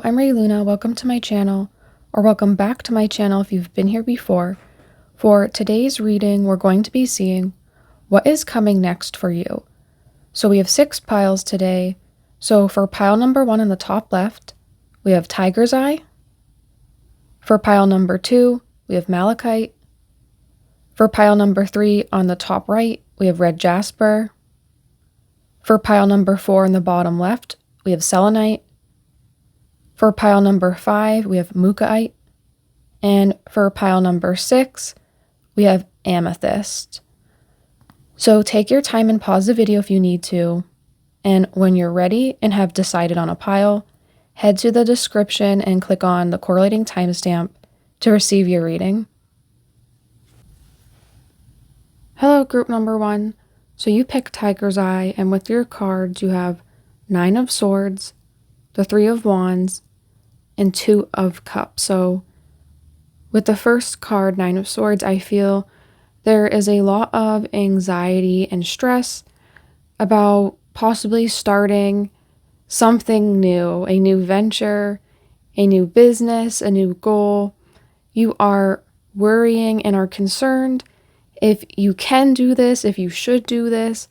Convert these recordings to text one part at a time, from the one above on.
Hello, I'm Ray Luna. Welcome to my channel, or welcome back to my channel if you've been here before. For today's reading, we're going to be seeing what is coming next for you. So we have 6 piles today. So for pile number 1 in the top left, we have Tigerseye. For pile number 2, we have Malachite. For pile number 3 on the top right, we have red Jasper. For pile number 4 in the bottom left, we have Selenite. For pile number 5, we have Mookaite. And for pile number 6, we have Amethyst. So take your time and pause the video if you need to. And when you're ready and have decided on a pile, head to the description and click on the correlating timestamp to receive your reading. Hello, group number 1. So you pick Tigerseye, and with your cards, you have 9 of Swords, the 3 of Wands, and 2 of Cups. So with the first card, 9 of Swords, I feel there is a lot of anxiety and stress about possibly starting something new, a new venture, a new business, a new goal. You are worrying and are concerned if you can do this, if you should do this.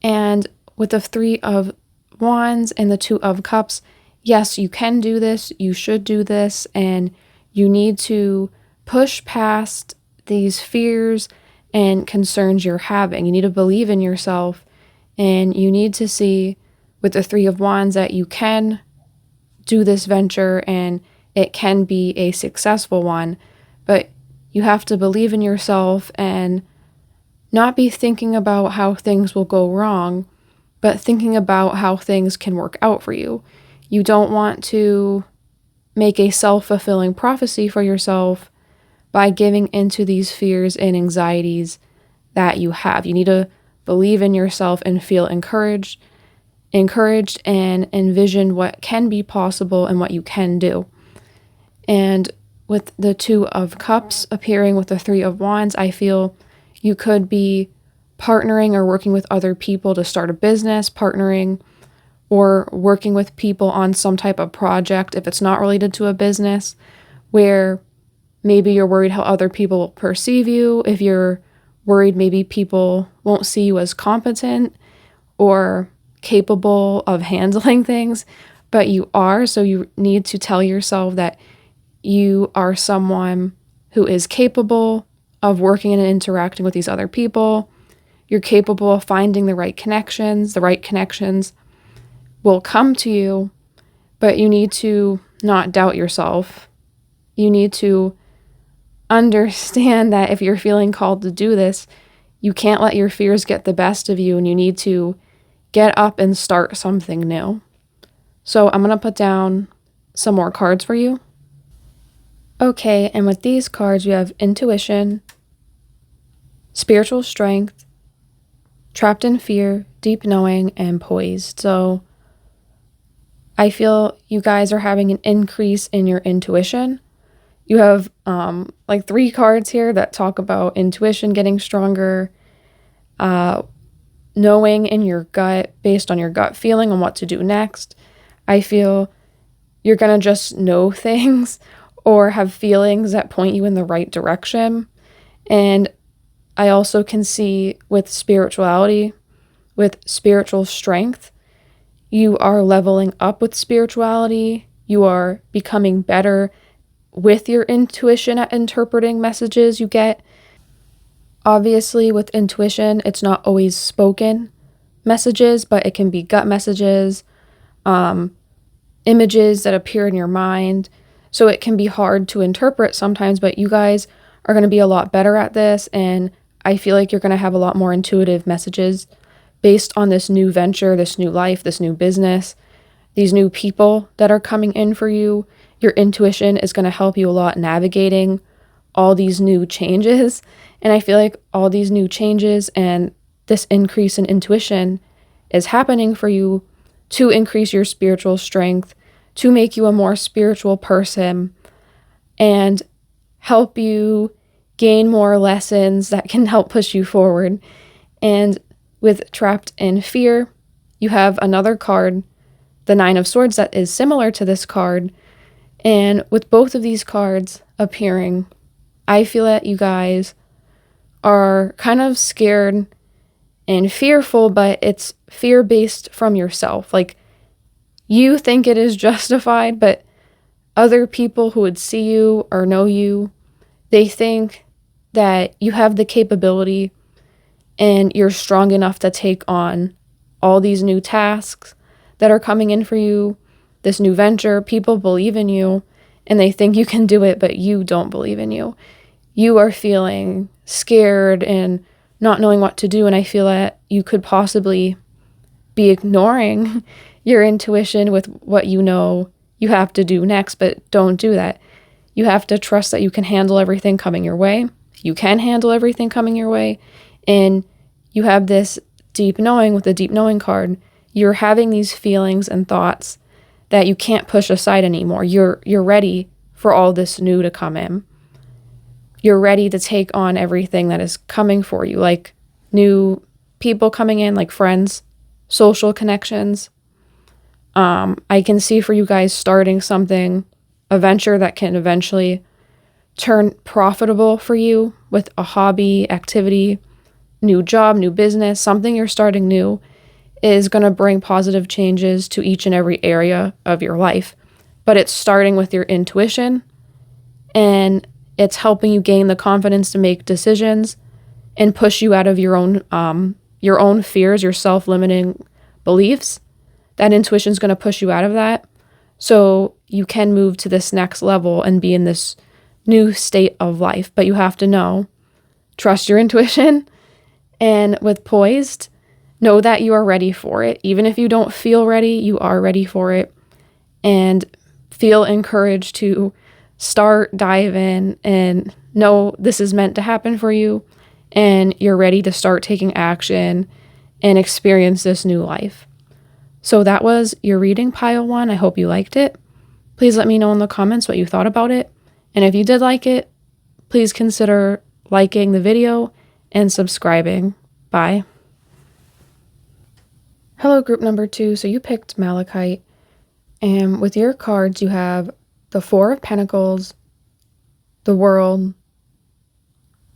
And with the 3 of Wands and the 2 of Cups, yes, you can do this, you should do this, and you need to push past these fears and concerns you're having. You need to believe in yourself, and you need to see with the 3 of Wands that you can do this venture and it can be a successful one, but you have to believe in yourself and not be thinking about how things will go wrong, but thinking about how things can work out for you. You don't want to make a self-fulfilling prophecy for yourself by giving into these fears and anxieties that you have. You need to believe in yourself and feel encouraged and envision what can be possible and what you can do. And with the 2 of Cups appearing with the 3 of Wands, I feel you could be partnering or working with other people to start a business, partnering or working with people on some type of project if it's not related to a business, where maybe you're worried how other people will perceive you, if you're worried maybe people won't see you as competent or capable of handling things, but you are. So you need to tell yourself that you are someone who is capable of working and interacting with these other people. You're capable of finding the right connections. The right connections will come to you, but you need to not doubt yourself. You need to understand that if you're feeling called to do this, you can't let your fears get the best of you, and you need to get up and start something new. So I'm going to put down some more cards for you. Okay, and with these cards, we have intuition, spiritual strength, trapped in fear, deep knowing, and poised. So I feel you guys are having an increase in your intuition. You have like 3 cards here that talk about intuition getting stronger, knowing in your gut, based on your gut feeling on what to do next. I feel you're going to just know things or have feelings that point you in the right direction. And I also can see with spirituality, with spiritual strength, you are leveling up with spirituality. You are becoming better with your intuition at interpreting messages you get. Obviously, with intuition, it's not always spoken messages, but it can be gut messages, images that appear in your mind. So it can be hard to interpret sometimes, but you guys are going to be a lot better at this, and I feel like you're going to have a lot more intuitive messages based on this new venture, this new life, this new business, these new people that are coming in for you. Your intuition is going to help you a lot navigating all these new changes. And I feel like all these new changes and this increase in intuition is happening for you to increase your spiritual strength, to make you a more spiritual person, and help you gain more lessons that can help push you forward. And with trapped in fear, you have another card, the 9 of Swords, that is similar to this card, And with both of these cards appearing, I feel that you guys are kind of scared and fearful, but it's fear-based from yourself. Like, you think it is justified, but other people who would see you or know you, they think that you have the capability and you're strong enough to take on all these new tasks that are coming in for you, this new venture. People believe in you and they think you can do it, but you don't believe in you. You are feeling scared and not knowing what to do, and I feel that you could possibly be ignoring your intuition with what you know you have to do next, but don't do that. You have to trust that you can handle everything coming your way. You can handle everything coming your way, and you have this deep knowing with the deep knowing card. You're having these feelings and thoughts that you can't push aside anymore. You're ready for all this new to come in. You're ready to take on everything that is coming for you, like new people coming in, like friends, social connections. I can see for you guys starting something, a venture that can eventually turn profitable for you with a hobby, activity, new job, new business, something you're starting new is going to bring positive changes to each and every area of your life. But it's starting with your intuition, and it's helping you gain the confidence to make decisions and push you out of your own fears, your self-limiting beliefs. That intuition is going to push you out of that, so you can move to this next level and be in this new state of life. But you have to trust your intuition, and with poised, know that you are ready for it. Even if you don't feel ready, you are ready for it, and feel encouraged to start, dive in, and know this is meant to happen for you, and you're ready to start taking action and experience this new life. So that was your reading, pile one. I hope you liked it. Please let me know in the comments what you thought about it. And if you did like it, please consider liking the video and subscribing. Bye. Hello, group number 2. So you picked Malachite. And with your cards, you have the Four of Pentacles, the World,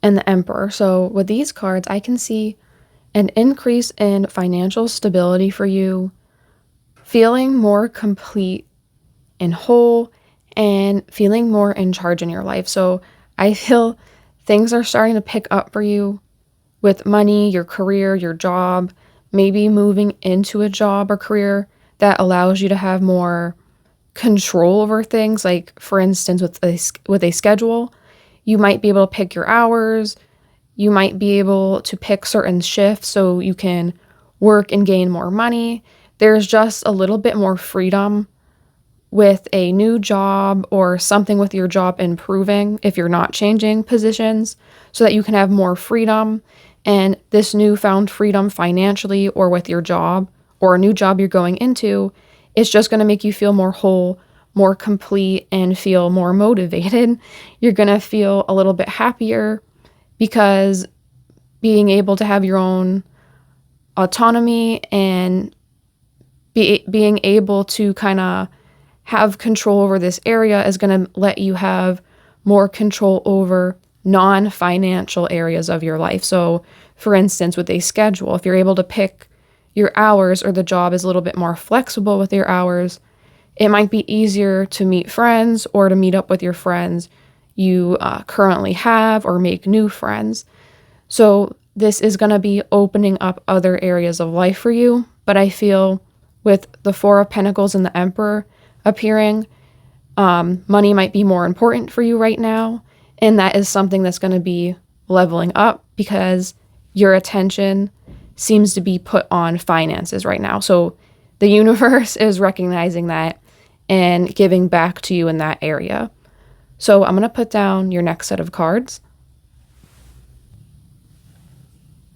and the Emperor. So with these cards, I can see an increase in financial stability for you, feeling more complete and whole, and feeling more in charge in your life. So I feel things are starting to pick up for you with money, your career, your job, maybe moving into a job or career that allows you to have more control over things. Like, for instance, with a schedule, you might be able to pick your hours. You might be able to pick certain shifts so you can work and gain more money. There's just a little bit more freedom with a new job or something with your job improving if you're not changing positions, so that you can have more freedom. And this newfound freedom financially or with your job or a new job you're going into, it's just going to make you feel more whole, more complete, and feel more motivated. You're going to feel a little bit happier because being able to have your own autonomy and being able to kind of have control over this area is going to let you have more control over non-financial areas of your life. So, for instance, with a schedule, if you're able to pick your hours, or the job is a little bit more flexible with your hours, it might be easier to meet friends or to meet up with your friends you currently have, or make new friends. So this is going to be opening up other areas of life for you. But I feel with the Four of Pentacles and the Emperor appearing, money might be more important for you right now. And that is something that's going to be leveling up because your attention seems to be put on finances right now. So the universe is recognizing that and giving back to you in that area. So I'm going to put down your next set of cards.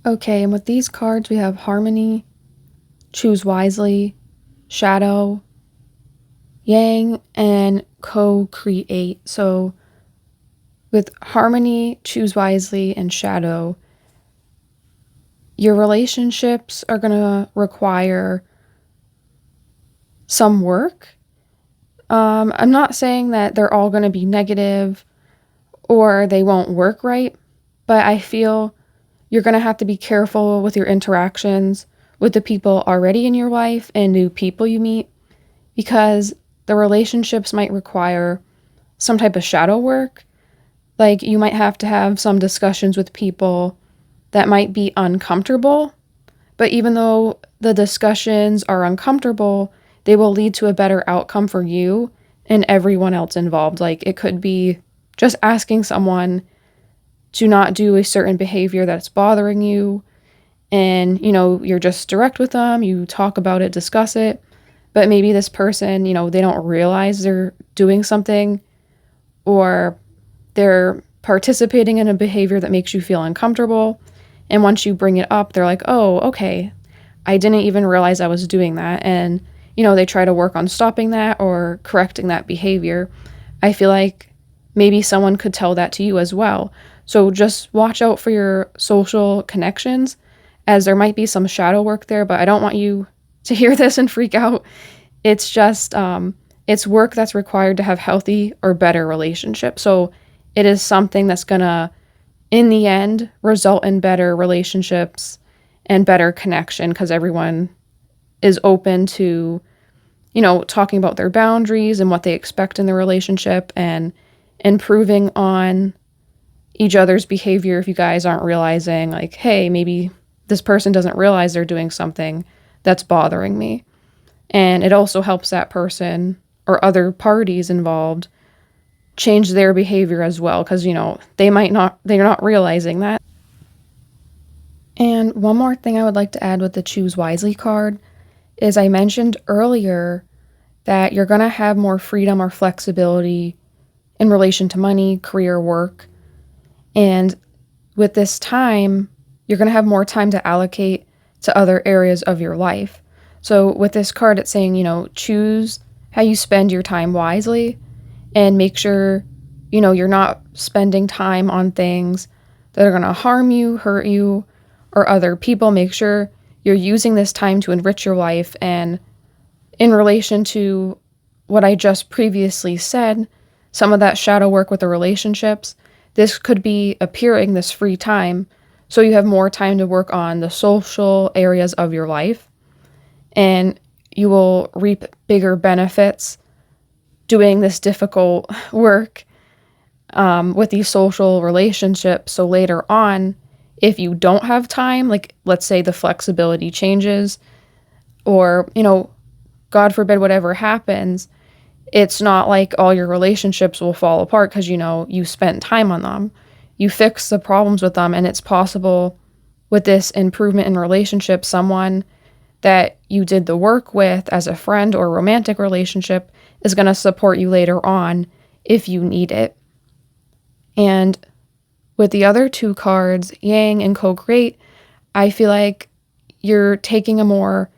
Okay, and with these cards, we have Harmony, Choose Wisely, Shadow, Yang, and Co-Create. So with Harmony, Choose Wisely, and Shadow, your relationships are going to require some work. I'm not saying that they're all going to be negative or they won't work right, but I feel you're going to have to be careful with your interactions with the people already in your life and new people you meet, because the relationships might require some type of shadow work. Like, you might have to have some discussions with people that might be uncomfortable, but even though the discussions are uncomfortable, they will lead to a better outcome for you and everyone else involved. Like, it could be just asking someone to not do a certain behavior that's bothering you, and, you're just direct with them, you talk about it, discuss it, but maybe this person, they don't realize they're doing something, or they're participating in a behavior that makes you feel uncomfortable. And once you bring it up, they're like, oh, okay, I didn't even realize I was doing that. And, they try to work on stopping that or correcting that behavior. I feel like maybe someone could tell that to you as well. So just watch out for your social connections, as there might be some shadow work there, but I don't want you to hear this and freak out. It's just, it's work that's required to have healthy or better relationships. So it is something that's going to, in the end, result in better relationships and better connection, because everyone is open to, talking about their boundaries and what they expect in the relationship and improving on each other's behavior. If you guys aren't realizing, like, hey, maybe this person doesn't realize they're doing something that's bothering me. And it also helps that person or other parties involved change their behavior as well, because, they're not realizing that. And one more thing I would like to add with the Choose Wisely card is, I mentioned earlier that you're going to have more freedom or flexibility in relation to money, career, work. And with this time, you're going to have more time to allocate to other areas of your life. So with this card, it's saying, choose how you spend your time wisely, and make sure, you're not spending time on things that are going to harm you, hurt you, or other people. Make sure you're using this time to enrich your life. And in relation to what I just previously said, some of that shadow work with the relationships, this could be appearing this free time, so you have more time to work on the social areas of your life, and you will reap bigger benefits doing this difficult work with these social relationships. So later on, if you don't have time, like, let's say the flexibility changes, or, God forbid, whatever happens, it's not like all your relationships will fall apart because, you spent time on them. You fix the problems with them, and it's possible with this improvement in relationship, someone that you did the work with as a friend or romantic relationship is going to support you later on if you need it. And with the other two cards, Yang and Co-Create, I feel like you're taking a more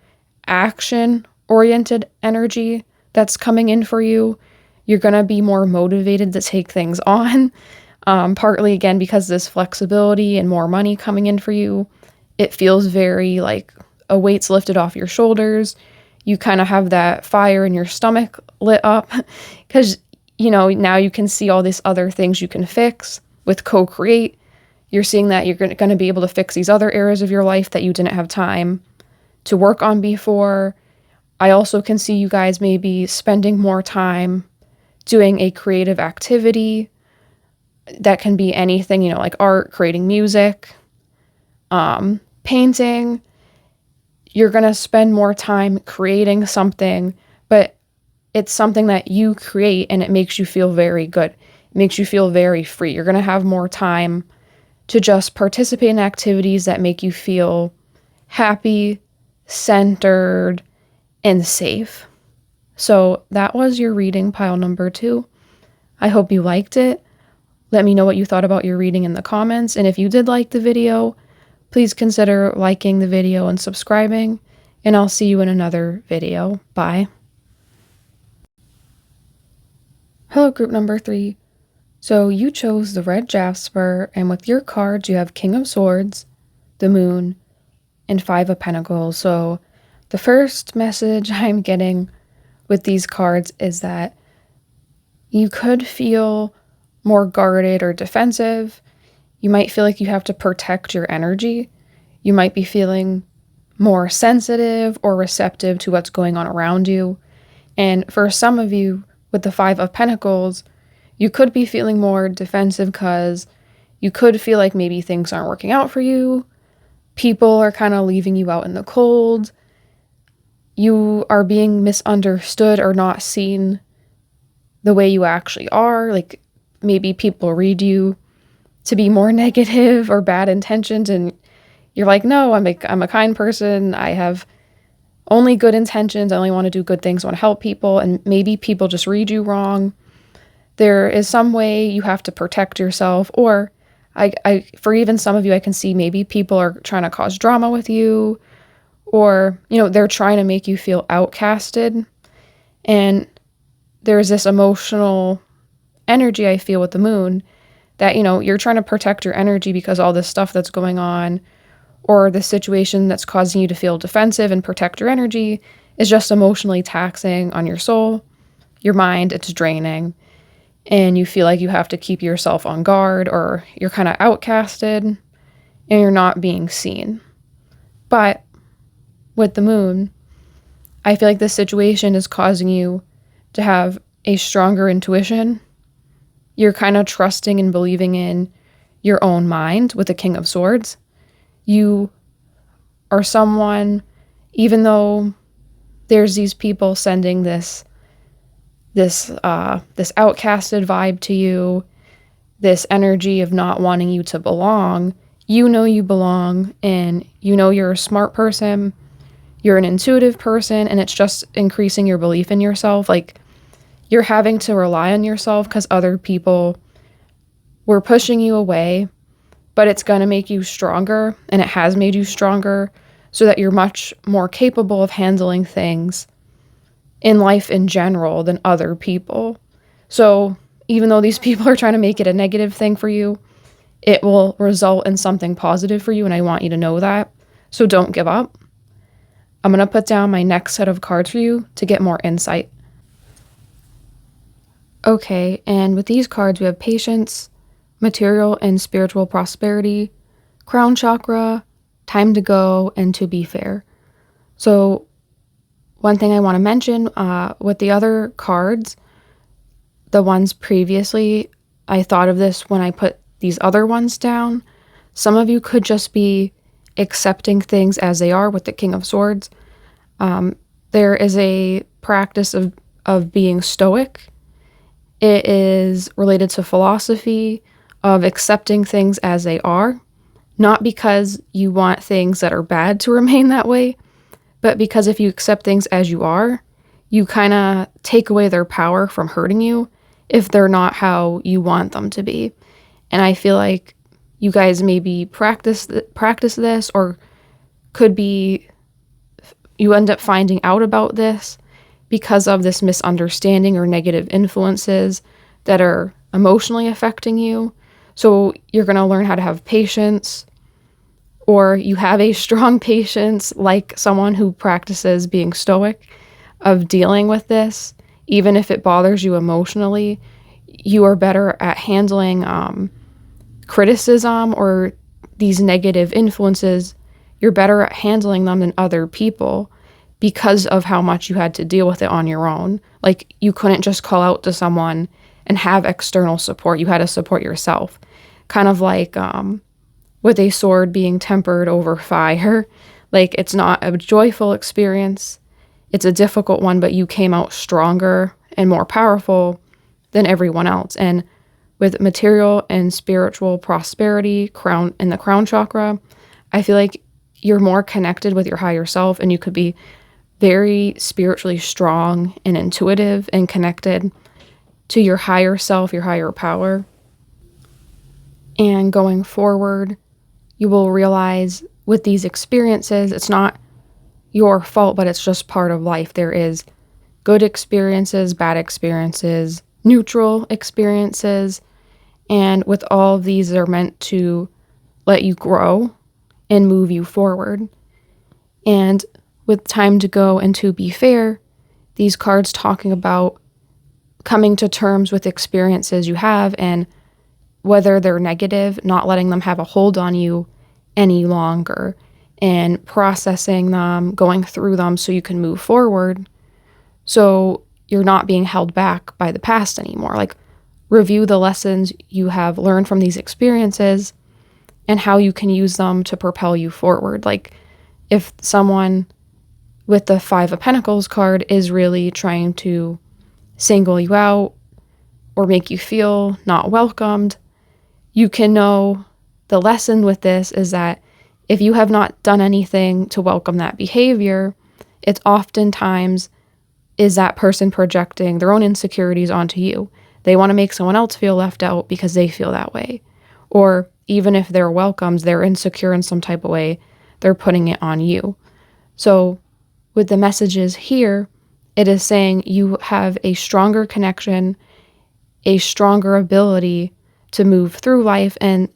action-oriented energy that's coming in for you. You're going to be more motivated to take things on, partly, again, because this flexibility and more money coming in for you. It feels very like a weight's lifted off your shoulders. You kind of have that fire in your stomach lit up because, now you can see all these other things you can fix. With Co-Create, you're seeing that you're going to be able to fix these other areas of your life that you didn't have time to work on before. I also can see you guys maybe spending more time doing a creative activity. That can be anything, like art, creating music, painting. You're going to spend more time creating something, but it's something that you create and it makes you feel very good. It makes you feel very free. You're going to have more time to just participate in activities that make you feel happy, centered, and safe. So that was your reading pile number 2. I hope you liked it. Let me know what you thought about your reading in the comments. And if you did like the video, please consider liking the video and subscribing. And I'll see you in another video. Bye. Hello, group number 3. So you chose the red Jasper, and with your cards you have King of Swords, the Moon, and 5 of Pentacles. So the first message I'm getting with these cards is that You could feel more guarded or defensive. You might feel like you have to protect your energy. You might be feeling more sensitive or receptive to what's going on around you. And for some of you, with the Five of Pentacles, you could be feeling more defensive because you could feel like maybe things aren't working out for you. People are kind of leaving you out in the cold. You are being misunderstood or not seen the way you actually are. Like maybe people read you to be more negative or bad intentions, and you're like, no, I'm a kind person. I have only good intentions. I only want to do good things. I want to help people. And maybe people just read you wrong. There is some way you have to protect yourself. Or for even some of you, I can see maybe people are trying to cause drama with you, or, they're trying to make you feel outcasted. And there's this emotional energy I feel with the moon that, you're trying to protect your energy because all this stuff that's going on, or the situation that's causing you to feel defensive and protect your energy, is just emotionally taxing on your soul, your mind. It's draining. And you feel like you have to keep yourself on guard, or you're kind of outcasted and you're not being seen. But with the moon, I feel like this situation is causing you to have a stronger intuition. You're kind of trusting and believing in your own mind with the King of Swords. You are someone, even though there's these people sending this outcasted vibe to you, this energy of not wanting you to belong, you know you belong, and you're a smart person, you're an intuitive person, and it's just increasing your belief in yourself. Like, you're having to rely on yourself because other people were pushing you away, but it's going to make you stronger, and it has made you stronger, so that you're much more capable of handling things in life in general than other people. So even though these people are trying to make it a negative thing for you, it will result in something positive for you, and I want you to know that. So don't give up. I'm going to put down my next set of cards for you to get more insight. Okay, and with these cards, we have patience, material and spiritual prosperity, crown chakra, time to go, and to be fair. So one thing I want to mention, with the other cards, the ones previously, I thought of this when I put these other ones down. Some of you could just be accepting things as they are with the King of Swords. There is a practice of being stoic. It is related to philosophy of accepting things as they are, not because you want things that are bad to remain that way, but because if you accept things as you are, you kind of take away their power from hurting you if they're not how you want them to be. And I feel like you guys maybe practice this, or could be you end up finding out about this because of this misunderstanding or negative influences that are emotionally affecting you. So you're going to learn how to have patience, or you have a strong patience, like someone who practices being stoic, of dealing with this. Even if it bothers you emotionally, you are better at handling criticism or these negative influences. You're better at handling them than other people because of how much you had to deal with it on your own. Like, you couldn't just call out to someone and have external support. You had to support yourself. Kind of like with a sword being tempered over fire. Like, it's not a joyful experience. It's a difficult one, but you came out stronger and more powerful than everyone else. And with material and spiritual prosperity, in the crown chakra, I feel like you're more connected with your higher self, and you could be very spiritually strong and intuitive and connected to your higher self, your higher power. And going forward, you will realize with these experiences, it's not your fault, but it's just part of life. There is good experiences, bad experiences, neutral experiences, and with all of these, they're meant to let you grow and move you forward. And with time to go and to be fair, these cards talking about coming to terms with experiences you have, and whether they're negative, not letting them have a hold on you any longer, and processing them, going through them so you can move forward, so you're not being held back by the past anymore. Like, review the lessons you have learned from these experiences and how you can use them to propel you forward. Like, if someone with the Five of Pentacles card is really trying to single you out or make you feel not welcomed, you can know the lesson with this is that if you have not done anything to welcome that behavior, it's oftentimes is that person projecting their own insecurities onto you. They want to make someone else feel left out because they feel that way. Or even if they're welcomed, they're insecure in some type of way, they're putting it on you. So with the messages here, it is saying you have a stronger connection, a stronger ability to move through life. And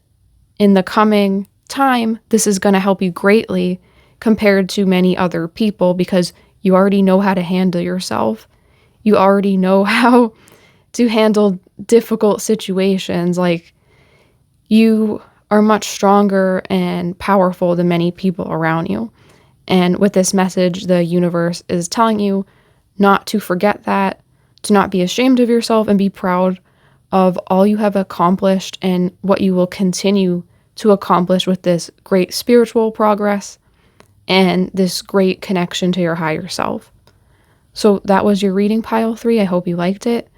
in the coming time, this is going to help you greatly compared to many other people because you already know how to handle yourself. You already know how to handle difficult situations. Like, you are much stronger and powerful than many people around you. And with this message, the universe is telling you not to forget that, to not be ashamed of yourself, and be proud of all you have accomplished and what you will continue to accomplish with this great spiritual progress and this great connection to your higher self. So that was your reading, pile 3. I hope you liked it.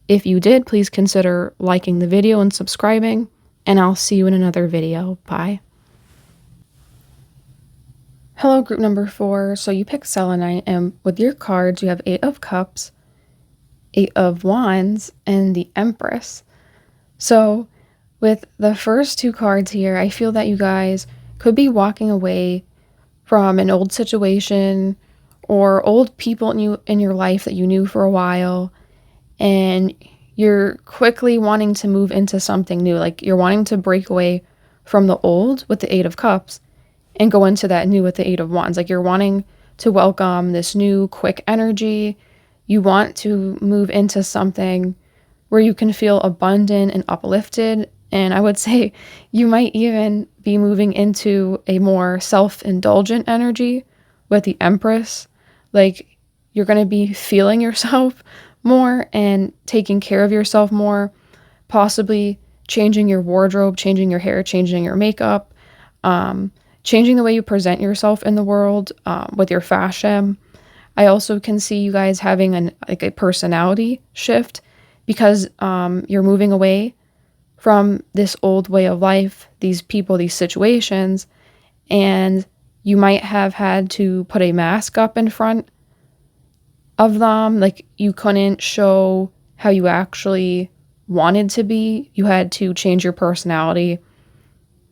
If you did, please consider liking the video and subscribing, and I'll see you in another video. Bye. Hello, group number 4. So you picked Selenite, and with your cards, you have 8 of Cups, 8 of Wands, and the Empress. So with the first 2 cards here, I feel that you guys could be walking away from an old situation or old people in your life that you knew for a while, and you're quickly wanting to move into something new. Like, you're wanting to break away from the old with the 8 of Cups and go into that new with the 8 of Wands. Like, you're wanting to welcome this new quick energy. You want to move into something where you can feel abundant and uplifted. And I would say you might even be moving into a more self-indulgent energy with the Empress. Like, you're going to be feeling yourself more and taking care of yourself more, possibly changing your wardrobe, changing your hair, changing your makeup, changing the way you present yourself in the world with your fashion. I also can see you guys having a personality shift because you're moving away from this old way of life, these people, these situations, and you might have had to put a mask up in front of them. Like, you couldn't show how you actually wanted to be. You had to change your personality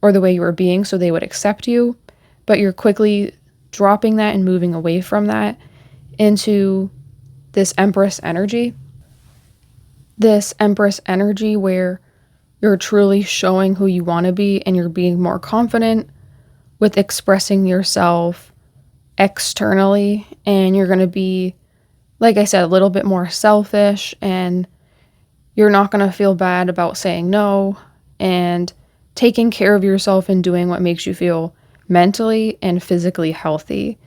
or the way you were being so they would accept you, but you're quickly dropping that and moving away from that into this Empress energy. This Empress energy where you're truly showing who you want to be and you're being more confident with expressing yourself externally, and you're going to be, like I said, a little bit more selfish, and you're not going to feel bad about saying no and taking care of yourself and doing what makes you feel mentally and physically healthy.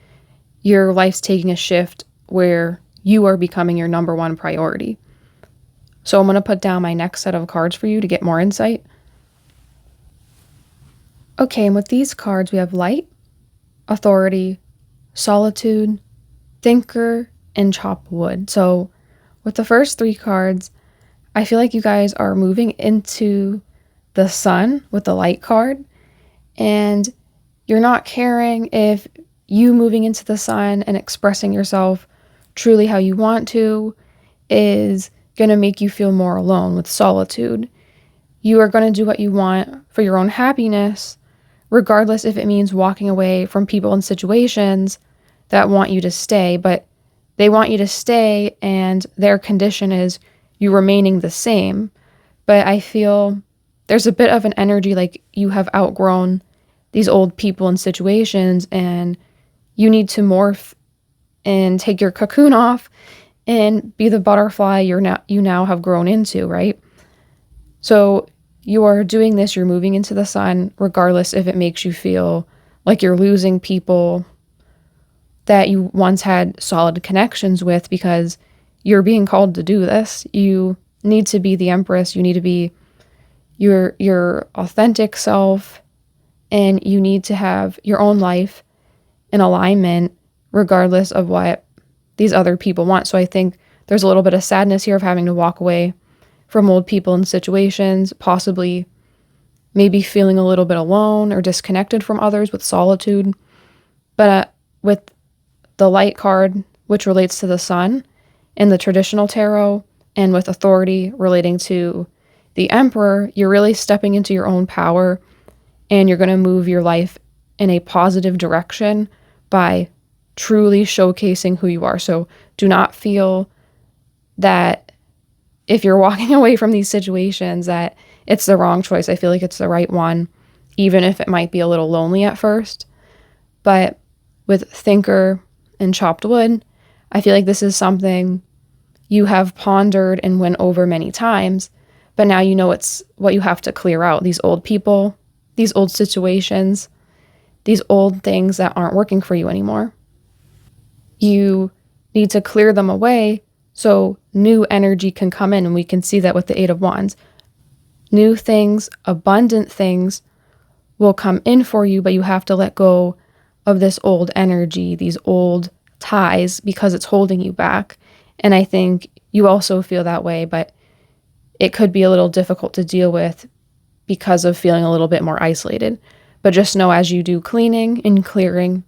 Your life's taking a shift where you are becoming your number one priority. So I'm going to put down my next set of cards for you to get more insight. Okay, and with these cards, we have Light, Authority, Solitude, Thinker, and Chop Wood. So with the first 3 cards, I feel like you guys are moving into the Sun with the Light card, and you're not caring if you moving into the Sun and expressing yourself truly how you want to is going to make you feel more alone. With Solitude, you are going to do what you want for your own happiness, regardless if it means walking away from people and situations that want you to stay, but they want you to stay and their condition is you remaining the same. But I feel there's a bit of an energy like you have outgrown these old people and situations and you need to morph and take your cocoon off and be the butterfly you now have grown into, right? So you are doing this, you're moving into the sun, regardless if it makes you feel like you're losing people that you once had solid connections with, because you're being called to do this. You need to be the Empress. You need to be your authentic self, and you need to have your own life in alignment regardless of what these other people want. So I think there's a little bit of sadness here of having to walk away from old people and situations, possibly maybe feeling a little bit alone or disconnected from others with solitude. But with the light card, which relates to the sun in the traditional tarot, and with authority relating to the Emperor, you're really stepping into your own power, and you're going to move your life in a positive direction by truly showcasing who you are. So do not feel that if you're walking away from these situations that it's the wrong choice. I feel like it's the right one, even if it might be a little lonely at first. But with Thinker and Chopped Wood, I feel like this is something you have pondered and went over many times, but now you know it's what you have to clear out. These old people, these old situations, these old things that aren't working for you anymore. You need to clear them away so new energy can come in, and we can see that with the Eight of Wands. New things, abundant things will come in for you, but you have to let go of this old energy, these old ties, because it's holding you back. And I think you also feel that way, but it could be a little difficult to deal with because of feeling a little bit more isolated. But just know, as you do cleaning and clearing,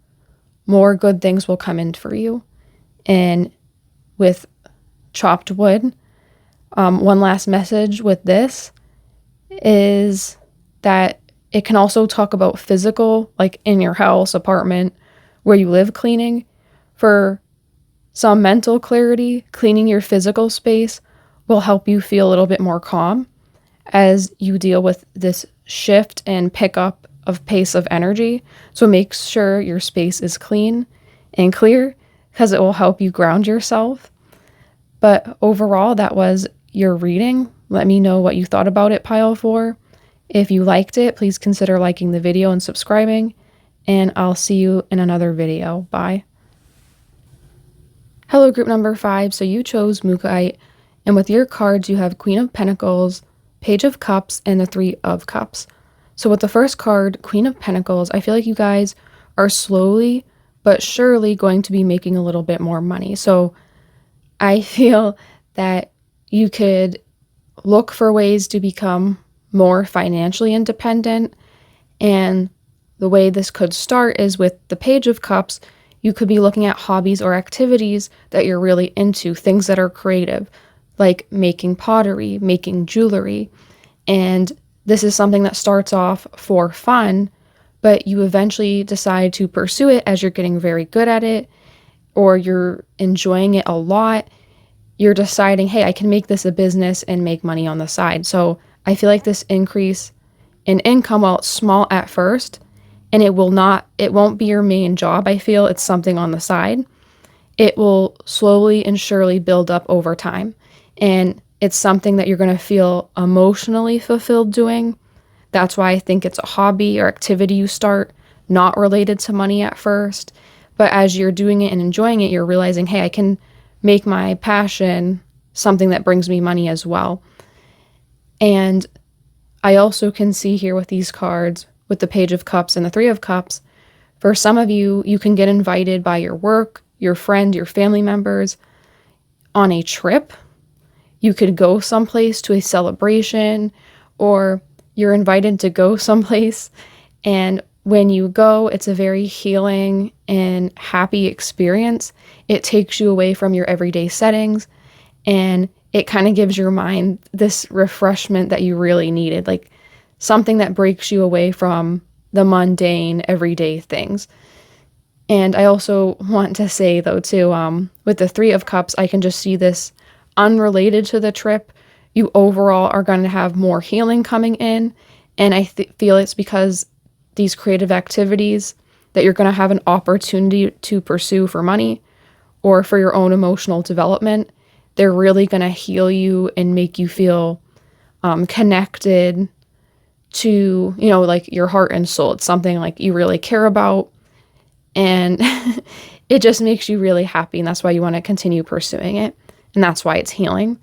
more good things will come in for you. And with Chopped Wood, one last message with this is that it can also talk about physical, like in your house, apartment, where you live, cleaning. For some mental clarity, cleaning your physical space will help you feel a little bit more calm as you deal with this shift and pickup of pace of energy. So make sure your space is clean and clear, because it will help you ground yourself. But overall, that was your reading. Let me know what you thought about it, Pile 4. If you liked it, please consider liking the video and subscribing, and I'll see you in another video. Bye. Hello, group number 5. So you chose Mookaite, and with your cards, you have Queen of Pentacles, Page of Cups, and the Three of Cups. So with the first card, Queen of Pentacles, I feel like you guys are slowly but surely going to be making a little bit more money. So I feel that you could look for ways to become more financially independent. And the way this could start is with the Page of Cups. You could be looking at hobbies or activities that you're really into, things that are creative, like making pottery, making jewelry. And this is something that starts off for fun, but you eventually decide to pursue it as you're getting very good at it, or you're enjoying it a lot. You're deciding, hey, I can make this a business and make money on the side. So I feel like this increase in income, while it's small at first, and it won't be your main job, I feel it's something on the side. It will slowly and surely build up over time. And it's something that you're going to feel emotionally fulfilled doing. That's why I think it's a hobby or activity you start, not related to money at first. But as you're doing it and enjoying it, you're realizing, hey, I can make my passion something that brings me money as well. And I also can see here with these cards, with the Page of Cups and the Three of Cups, for some of you, you can get invited by your work, your friend, your family members on a trip. You could go someplace to a celebration, or you're invited to go someplace, and when you go, it's a very healing and happy experience. It takes you away from your everyday settings, and it kind of gives your mind this refreshment that you really needed, like something that breaks you away from the mundane, everyday things. And I also want to say, though, too, with the Three of Cups, I can just see this unrelated to the trip. You overall are going to have more healing coming in, and I feel it's because these creative activities that you're going to have an opportunity to pursue for money or for your own emotional development, they're really going to heal you and make you feel connected to, like your heart and soul. It's something like you really care about, and it just makes you really happy, and that's why you want to continue pursuing it, and that's why it's healing.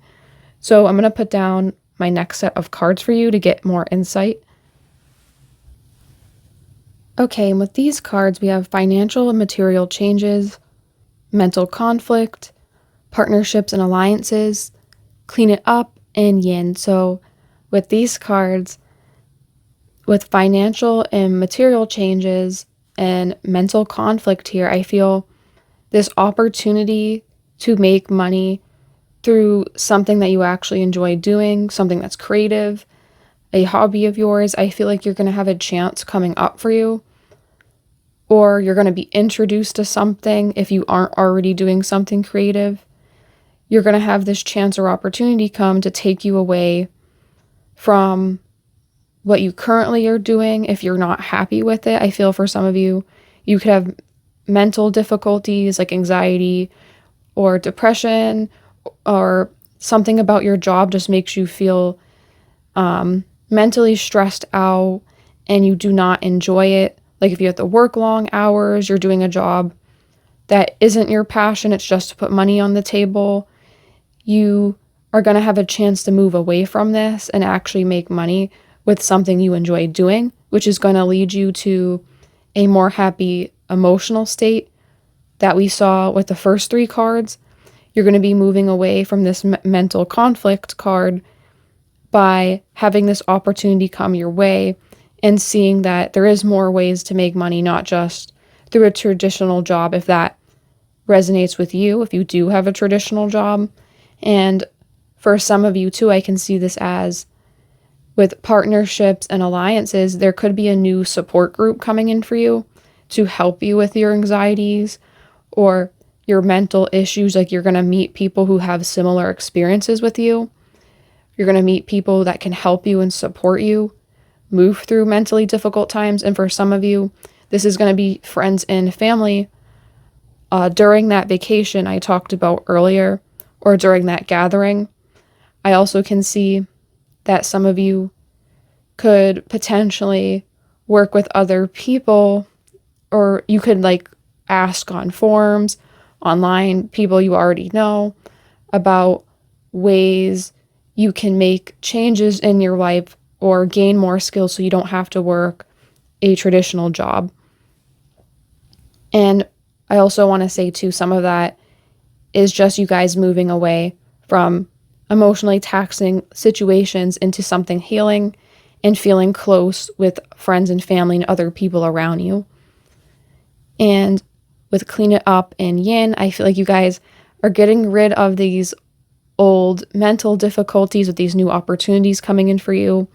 So I'm going to put down my next set of cards for you to get more insight. Okay, and with these cards, we have financial and material changes, mental conflict, partnerships and alliances, clean it up, and yin. So with these cards, with financial and material changes and mental conflict here, I feel this opportunity to make money through something that you actually enjoy doing, something that's creative, a hobby of yours. I feel like you're going to have a chance coming up for you, or you're going to be introduced to something if you aren't already doing something creative. You're going to have this chance or opportunity come to take you away from what you currently are doing if you're not happy with it. I feel for some of you, you could have mental difficulties like anxiety or depression, or something about your job just makes you feel mentally stressed out and you do not enjoy it. Like if you have to work long hours, you're doing a job that isn't your passion, it's just to put money on the table, you are going to have a chance to move away from this and actually make money with something you enjoy doing, which is going to lead you to a more happy emotional state that we saw with the first three cards. You're going to be moving away from this mental conflict card by having this opportunity come your way and seeing that there is more ways to make money, not just through a traditional job, if that resonates with you, if you do have a traditional job. And for some of you too, I can see this as with partnerships and alliances, there could be a new support group coming in for you to help you with your anxieties or your mental issues. Like you're going to meet people who have similar experiences with you. You're going to meet people that can help you and support you move through mentally difficult times. And for some of you, this is going to be friends and family during that vacation I talked about earlier, or during that gathering. I also can see that some of you could potentially work with other people, or you could like ask on forums, online, people you already know about ways you can make changes in your life or gain more skills so you don't have to work a traditional job. And I also want to say too, some of that is just you guys moving away from emotionally taxing situations into something healing and feeling close with friends and family and other people around you. And with clean it up and yin, I feel like you guys are getting rid of these old mental difficulties with these new opportunities coming in for you.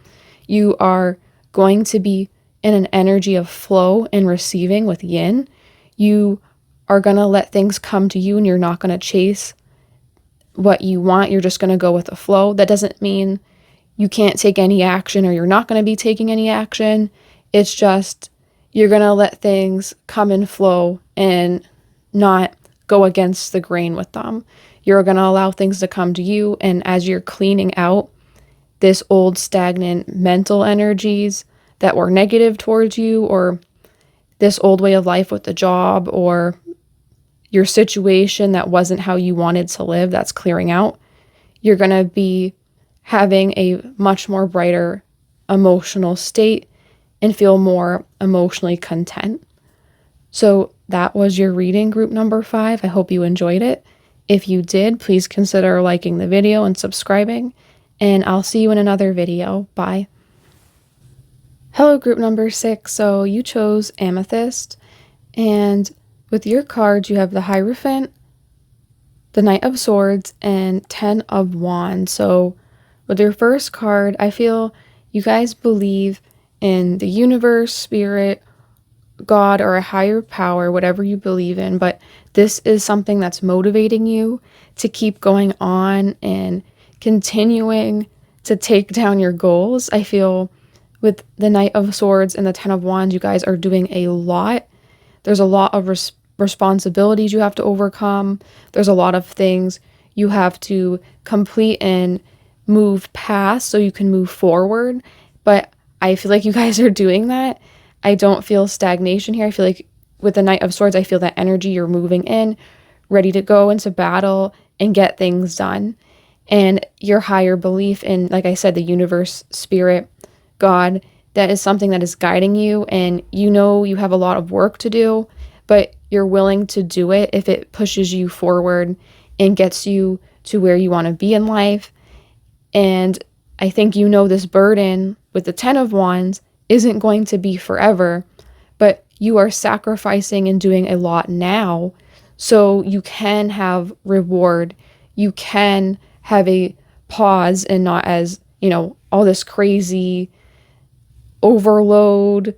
You are going to be in an energy of flow and receiving with yin. You are going to let things come to you and you're not going to chase what you want. You're just going to go with the flow. That doesn't mean you can't take any action or you're not going to be taking any action. It's just you're going to let things come and flow and not go against the grain with them. You're going to allow things to come to you. And as you're cleaning out this old stagnant mental energies that were negative towards you, or this old way of life with the job, or your situation that wasn't how you wanted to live, that's clearing out, you're going to be having a much more brighter emotional state and feel more emotionally content. So that was your reading, group number 5. I hope you enjoyed it. If you did, please consider liking the video and subscribing, and I'll see you in another video. Bye. Hello, group number 6. So you chose Amethyst, and with your cards, you have the Hierophant, the Knight of Swords, and 10 of Wands. So with your first card, I feel you guys believe in the universe, spirit, God, or a higher power, whatever you believe in, but this is something that's motivating you to keep going on and continuing to take down your goals. I feel with the Knight of Swords and the 10 of Wands, you guys are doing a lot. There's a lot of responsibilities you have to overcome. There's a lot of things you have to complete and move past so you can move forward. But I feel like you guys are doing that. I don't feel stagnation here. I feel like with the Knight of Swords, I feel that energy. You're moving in, ready to go into battle and get things done. And your higher belief in, like I said, the universe, spirit, God, that is something that is guiding you. And you know you have a lot of work to do, but you're willing to do it if it pushes you forward and gets you to where you want to be in life. And I think you know this burden with the 10 of Wands isn't going to be forever, but you are sacrificing and doing a lot now so you can have reward. You can have a pause and not as, all this crazy overload,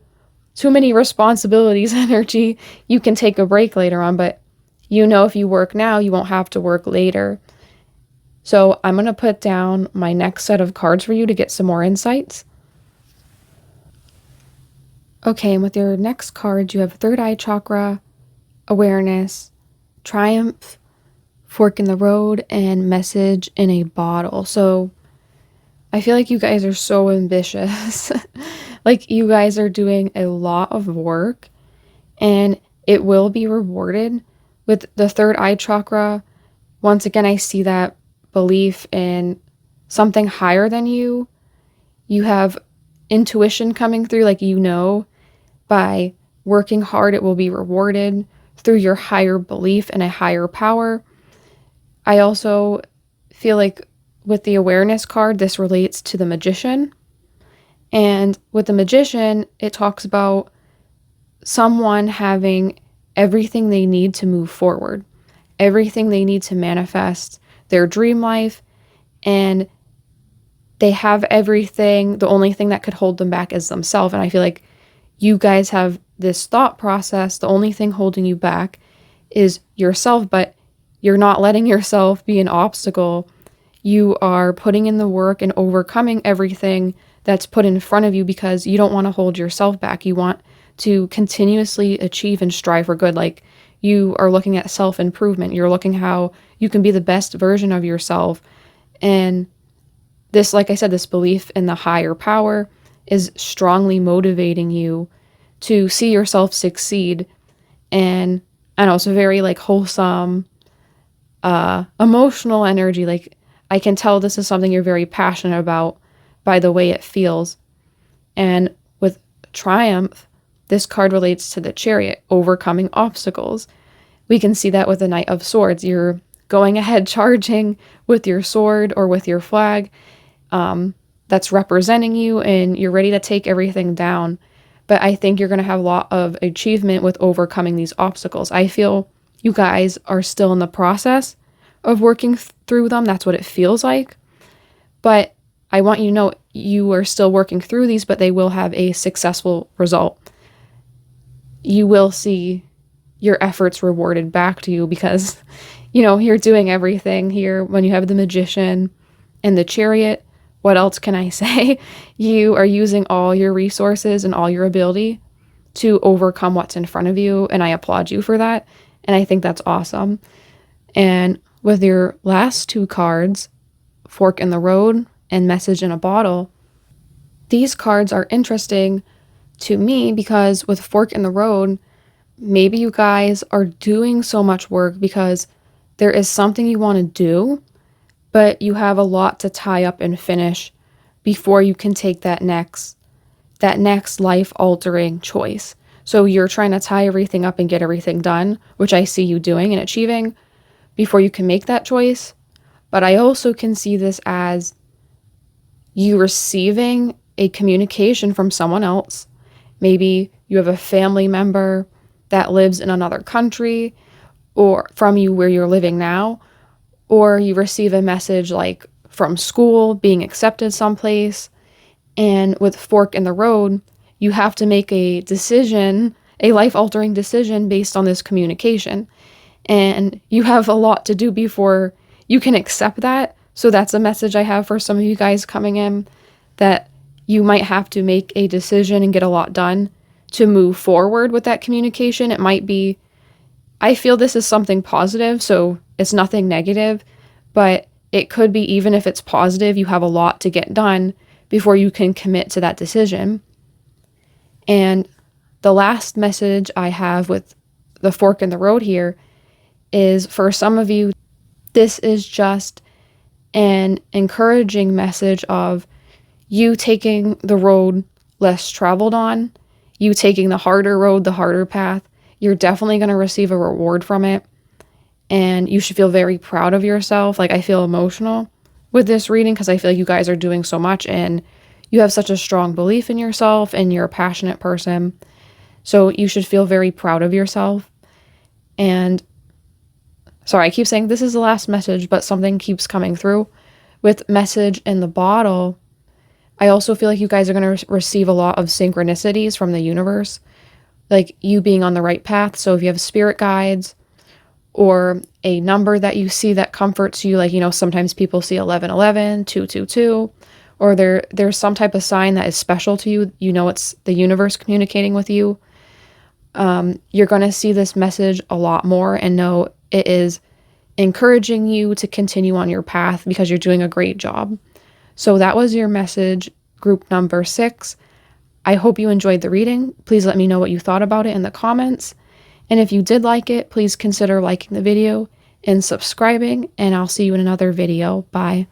too many responsibilities energy. You can take a break later on, but if you work now, you won't have to work later. So I'm going to put down my next set of cards for you to get some more insights. Okay, and with your next cards, you have third eye chakra, awareness, triumph, fork in the road, and message in a bottle. So I feel like you guys are so ambitious. Like you guys are doing a lot of work and it will be rewarded. With the third eye chakra, once again, I see that belief in something higher than you. You have intuition coming through, like by working hard, it will be rewarded through your higher belief in a higher power. I also feel like with the awareness card, this relates to the Magician. And with the Magician, it talks about someone having everything they need to move forward, everything they need to manifest their dream life, and they have everything. The only thing that could hold them back is themselves. And I feel like you guys have this thought process. The only thing holding you back is yourself, but you're not letting yourself be an obstacle. You are putting in the work and overcoming everything that's put in front of you because you don't want to hold yourself back. You want to continuously achieve and strive for good. Like you are looking at self-improvement. You're looking how you can be the best version of yourself. And this, like I said, this belief in the higher power is strongly motivating you to see yourself succeed. And I know it's a very wholesome, emotional energy. Like I can tell this is something you're very passionate about by the way it feels. And with triumph, this card relates to the Chariot, overcoming obstacles. We can see that with the Knight of Swords. You're going ahead charging with your sword or with your flag that's representing you, and you're ready to take everything down. But I think you're going to have a lot of achievement with overcoming these obstacles. I feel you guys are still in the process of working through them. That's what it feels like. But I want you to know you are still working through these, but they will have a successful result. You will see your efforts rewarded back to you because, you're doing everything here. When you have the Magician and the Chariot, what else can I say? You are using all your resources and all your ability to overcome what's in front of you, and I applaud you for that, and I think that's awesome. And with your last two cards, Fork in the Road and Message in a Bottle, these cards are interesting to me because with Fork in the Road, maybe you guys are doing so much work because there is something you want to do, but you have a lot to tie up and finish before you can take that next life-altering choice. So you're trying to tie everything up and get everything done, which I see you doing and achieving before you can make that choice. But I also can see this as you receiving a communication from someone else. Maybe you have a family member that lives in another country or from you where you're living now, or you receive a message from school, being accepted someplace. And with Fork in the Road, you have to make a decision, a life-altering decision based on this communication. And you have a lot to do before you can accept that. So that's a message I have for some of you guys coming in, that you might have to make a decision and get a lot done to move forward with that communication. It might be I feel this is something positive, so it's nothing negative, but it could be, even if it's positive, you have a lot to get done before you can commit to that decision. And the last message I have with the fork in the road here is, for some of you, this is just an encouraging message of you taking the road less traveled on, you taking the harder road, the harder path. You're definitely going to receive a reward from it. And you should feel very proud of yourself. Like, I feel emotional with this reading because I feel like you guys are doing so much and you have such a strong belief in yourself and you're a passionate person. So you should feel very proud of yourself. And sorry, I keep saying this is the last message, but something keeps coming through. With message in the bottle, I also feel like you guys are going to receive a lot of synchronicities from the universe, like you being on the right path. So if you have spirit guides or a number that you see that comforts you, like, you know, sometimes people see 1111, 222, or there's some type of sign that is special to you. You know, it's the universe communicating with you. You're going to see this message a lot more and know it is encouraging you to continue on your path because you're doing a great job. So that was your message, group number 6. I hope you enjoyed the reading. Please let me know what you thought about it in the comments. And if you did like it, please consider liking the video and subscribing, and I'll see you in another video. Bye.